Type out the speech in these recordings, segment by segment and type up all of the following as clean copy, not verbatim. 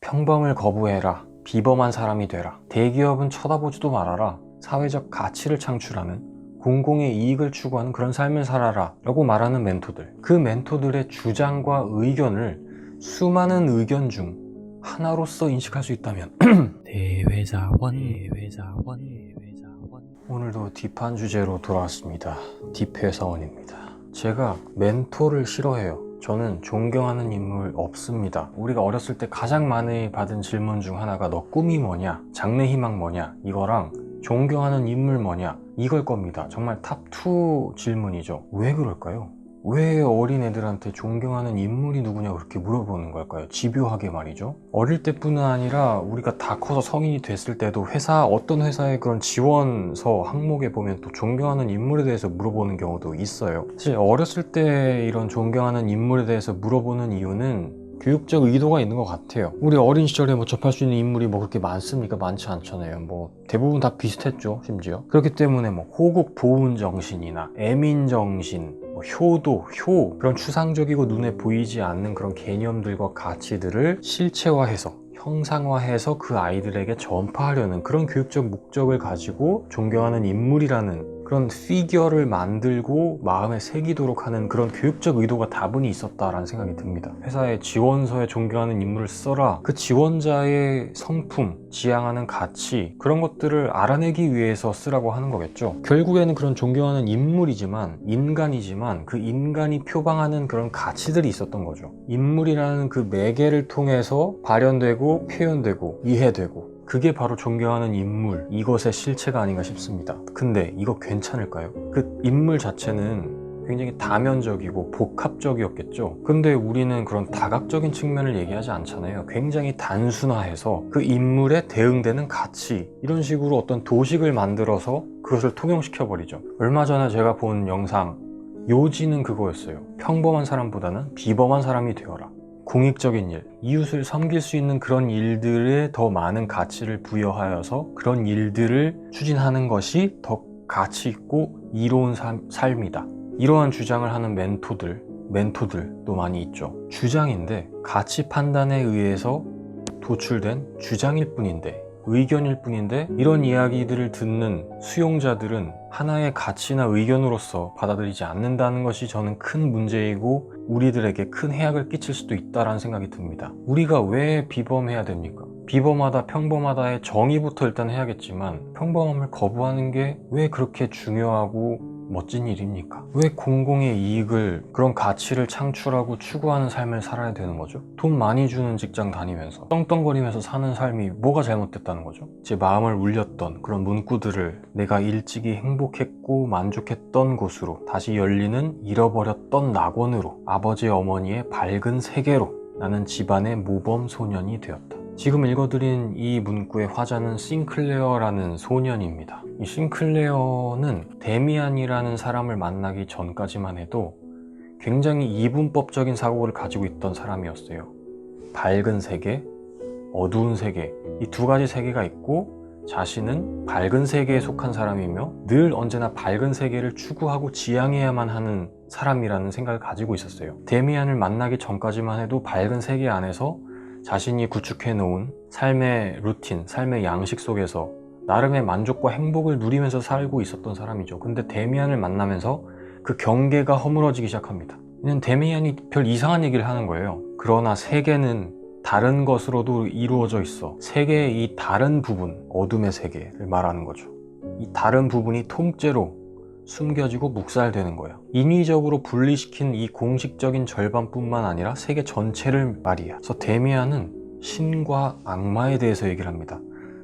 평범을 거부해라. 비범한 사람이 되라. 대기업은 쳐다보지도 말아라. 사회적 가치를 창출하는, 공공의 이익을 추구하는 그런 삶을 살아라 라고 말하는 멘토들. 그 멘토들의 주장과 의견을 수많은 의견 중 하나로서 인식할 수 있다면 대회사원. 오늘도 딥한 주제로 돌아왔습니다. 딥회사원입니다. 제가 멘토를 싫어해요. 저는 존경하는 인물 없습니다. 우리가 어렸을 때 가장 많이 받은 질문 중 하나가 너 꿈이 뭐냐? 장래 희망 뭐냐? 이거랑 존경하는 인물 뭐냐? 이걸 겁니다. 정말 탑2 질문이죠. 왜 그럴까요? 왜 어린애들한테 존경하는 인물이 누구냐 그렇게 물어보는 걸까요? 집요하게 말이죠. 어릴 때뿐만 아니라 우리가 다 커서 성인이 됐을 때도 어떤 회사의 그런 지원서 항목에 보면 또 존경하는 인물에 대해서 물어보는 경우도 있어요. 사실 어렸을 때 이런 존경하는 인물에 대해서 물어보는 이유는 교육적 의도가 있는 것 같아요. 우리 어린 시절에 접할 수 있는 인물이 그렇게 많습니까? 많지 않잖아요. 대부분 다 비슷했죠, 심지어. 그렇기 때문에 호국 보훈 정신이나 애민 정신, 효도, 그런 추상적이고 눈에 보이지 않는 그런 개념들과 가치들을 실체화해서 형상화해서 그 아이들에게 전파하려는 그런 교육적 목적을 가지고 존경하는 인물이라는 그런 피규어를 만들고 마음에 새기도록 하는 그런 교육적 의도가 다분히 있었다라는 생각이 듭니다. 회사의 지원서에 존경하는 인물을 써라. 그 지원자의 성품, 지향하는 가치, 그런 것들을 알아내기 위해서 쓰라고 하는 거겠죠. 결국에는 그런 존경하는 인물이지만, 인간이지만 그 인간이 표방하는 그런 가치들이 있었던 거죠. 인물이라는 그 매개를 통해서 발현되고 표현되고 이해되고, 그게 바로 존경하는 인물, 이것의 실체가 아닌가 싶습니다. 근데 이거 괜찮을까요? 그 인물 자체는 굉장히 다면적이고 복합적이었겠죠. 근데 우리는 그런 다각적인 측면을 얘기하지 않잖아요. 굉장히 단순화해서 그 인물에 대응되는 가치, 이런 식으로 어떤 도식을 만들어서 그것을 통용시켜버리죠. 얼마 전에 제가 본 영상, 요지는 그거였어요. 평범한 사람보다는 비범한 사람이 되어라. 공익적인 일, 이웃을 섬길 수 있는 그런 일들에 더 많은 가치를 부여하여서 그런 일들을 추진하는 것이 더 가치 있고 이로운 삶이다. 이러한 주장을 하는 멘토들도 많이 있죠. 주장인데 가치 판단에 의해서 도출된 주장일 뿐인데, 의견일 뿐인데, 이런 이야기들을 듣는 수용자들은 하나의 가치나 의견으로서 받아들이지 않는다는 것이 저는 큰 문제이고 우리들에게 큰 해악을 끼칠 수도 있다는 생각이 듭니다. 우리가 왜 비범해야 됩니까? 비범하다, 평범하다의 정의부터 일단 해야겠지만, 평범함을 거부하는 게 왜 그렇게 중요하고 멋진 일입니까? 왜 공공의 이익을, 그런 가치를 창출하고 추구하는 삶을 살아야 되는 거죠? 돈 많이 주는 직장 다니면서 떵떵거리면서 사는 삶이 뭐가 잘못됐다는 거죠? 제 마음을 울렸던 그런 문구들을 내가 일찍이 행복했고 만족했던 곳으로, 다시 열리는 잃어버렸던 낙원으로, 아버지 어머니의 밝은 세계로, 나는 집안의 모범 소년이 되었다. 지금 읽어드린 이 문구의 화자는 싱클레어라는 소년입니다. 이 싱클레어는 데미안이라는 사람을 만나기 전까지만 해도 굉장히 이분법적인 사고를 가지고 있던 사람이었어요. 밝은 세계, 어두운 세계, 이 두 가지 세계가 있고, 자신은 밝은 세계에 속한 사람이며 늘 언제나 밝은 세계를 추구하고 지향해야만 하는 사람이라는 생각을 가지고 있었어요. 데미안을 만나기 전까지만 해도 밝은 세계 안에서 자신이 구축해 놓은 삶의 루틴, 삶의 양식 속에서 나름의 만족과 행복을 누리면서 살고 있었던 사람이죠. 근데 데미안을 만나면서 그 경계가 허물어지기 시작합니다. 그냥 데미안이 별 이상한 얘기를 하는 거예요. 그러나 세계는 다른 것으로도 이루어져 있어. 세계의 이 다른 부분, 어둠의 세계를 말하는 거죠. 이 다른 부분이 통째로 숨겨지고 묵살되는 거예요. 인위적으로 분리시킨 이 공식적인 절반뿐만 아니라 세계 전체를 말이야. 그래서 데미안은 신과 악마에 대해서 얘기를 합니다.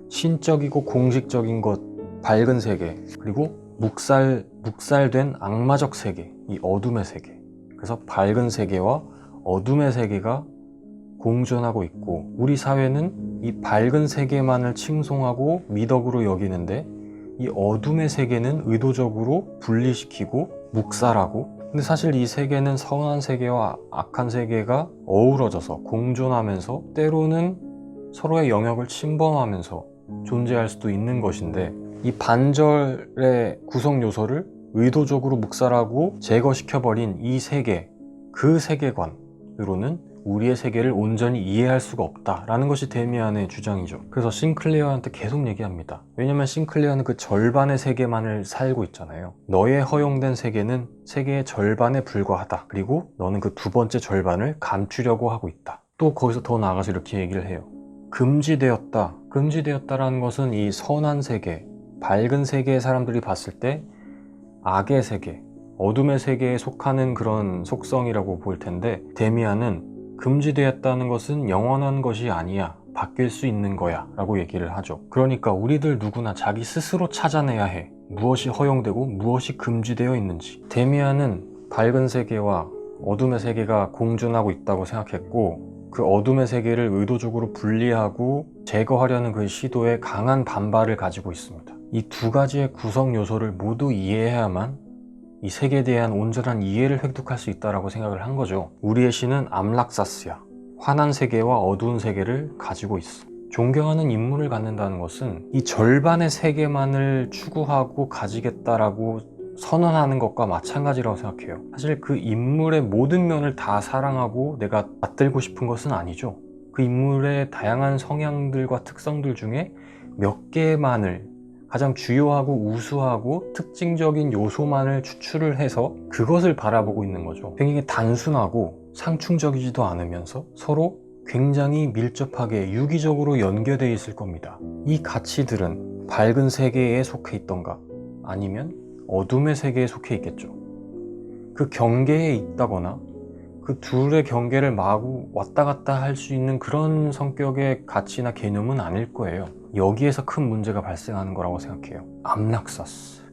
신적이고 공식적인 것, 밝은 세계, 그리고 묵살된 악마적 세계, 이 어둠의 세계. 그래서 밝은 세계와 어둠의 세계가 공존하고 있고, 우리 사회는 이 밝은 세계만을 칭송하고 미덕으로 여기는데, 이 어둠의 세계는 의도적으로 분리시키고 묵살하고, 근데 사실 이 세계는 선한 세계와 악한 세계가 어우러져서 공존하면서 때로는 서로의 영역을 침범하면서 존재할 수도 있는 것인데, 이 반절의 구성 요소를 의도적으로 묵살하고 제거시켜버린 이 세계, 그 세계관으로는 우리의 세계를 온전히 이해할 수가 없다라는 것이 데미안의 주장이죠. 그래서 싱클레어한테 계속 얘기합니다. 왜냐면 싱클레어는 그 절반의 세계만을 살고 있잖아요. 너의 허용된 세계는 세계의 절반에 불과하다. 그리고 너는 그 두 번째 절반을 감추려고 하고 있다. 또 거기서 더 나아가서 이렇게 얘기를 해요. 금지되었다. 금지되었다라는 것은 이 선한 세계, 밝은 세계의 사람들이 봤을 때 악의 세계, 어둠의 세계에 속하는 그런 속성이라고 볼 텐데, 데미안은 금지되었다는 것은 영원한 것이 아니야, 바뀔 수 있는 거야 라고 얘기를 하죠. 그러니까 우리들 누구나 자기 스스로 찾아내야 해. 무엇이 허용되고 무엇이 금지되어 있는지. 데미안은 밝은 세계와 어둠의 세계가 공존하고 있다고 생각했고, 그 어둠의 세계를 의도적으로 분리하고 제거하려는 그 시도에 강한 반발을 가지고 있습니다. 이 두 가지의 구성 요소를 모두 이해해야만 이 세계에 대한 온전한 이해를 획득할 수 있다고 생각을 한 거죠. 우리의 신은 암락사스야. 환한 세계와 어두운 세계를 가지고 있어. 존경하는 인물을 갖는다는 것은 이 절반의 세계만을 추구하고 가지겠다라고 선언하는 것과 마찬가지라고 생각해요. 사실 그 인물의 모든 면을 다 사랑하고 내가 받들고 싶은 것은 아니죠. 그 인물의 다양한 성향들과 특성들 중에 몇 개만을, 가장 주요하고 우수하고 특징적인 요소만을 추출을 해서 그것을 바라보고 있는 거죠. 굉장히 단순하고 상충적이지도 않으면서 서로 굉장히 밀접하게 유기적으로 연결되어 있을 겁니다. 이 가치들은 밝은 세계에 속해 있던가 아니면 어둠의 세계에 속해 있겠죠. 그 경계에 있다거나 그 둘의 경계를 마구 왔다 갔다 할 수 있는 그런 성격의 가치나 개념은 아닐 거예요. 여기에서 큰 문제가 발생하는 거라고 생각해요. 암락사스.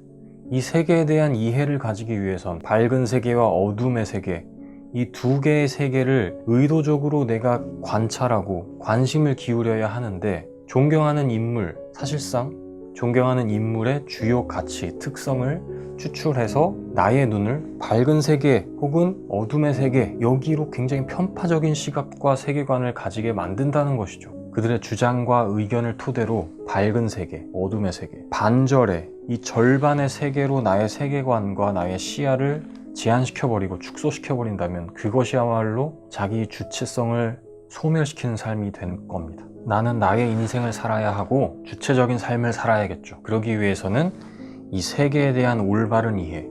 이 세계에 대한 이해를 가지기 위해선 밝은 세계와 어둠의 세계, 이 두 개의 세계를 의도적으로 내가 관찰하고 관심을 기울여야 하는데, 존경하는 인물, 사실상 존경하는 인물의 주요 가치, 특성을 추출해서 나의 눈을 밝은 세계 혹은 어둠의 세계, 여기로 굉장히 편파적인 시각과 세계관을 가지게 만든다는 것이죠. 그들의 주장과 의견을 토대로 밝은 세계, 어둠의 세계, 반절에 이 절반의 세계로 나의 세계관과 나의 시야를 제한시켜버리고 축소시켜버린다면 그것이야말로 자기 주체성을 소멸시키는 삶이 된 겁니다. 나는 나의 인생을 살아야 하고 주체적인 삶을 살아야겠죠. 그러기 위해서는 이 세계에 대한 올바른 이해,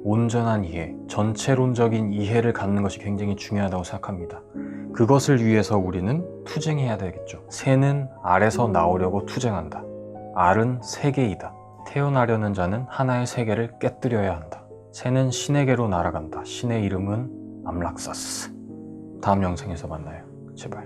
온전한 이해, 전체론적인 이해를 갖는 것이 굉장히 중요하다고 생각합니다. 그것을 위해서 우리는 투쟁해야 되겠죠. 새는 알에서 나오려고 투쟁한다. 알은 세계이다. 태어나려는 자는 하나의 세계를 깨뜨려야 한다. 새는 신에게로 날아간다. 신의 이름은 암락사스. 다음 영상에서 만나요. 제발.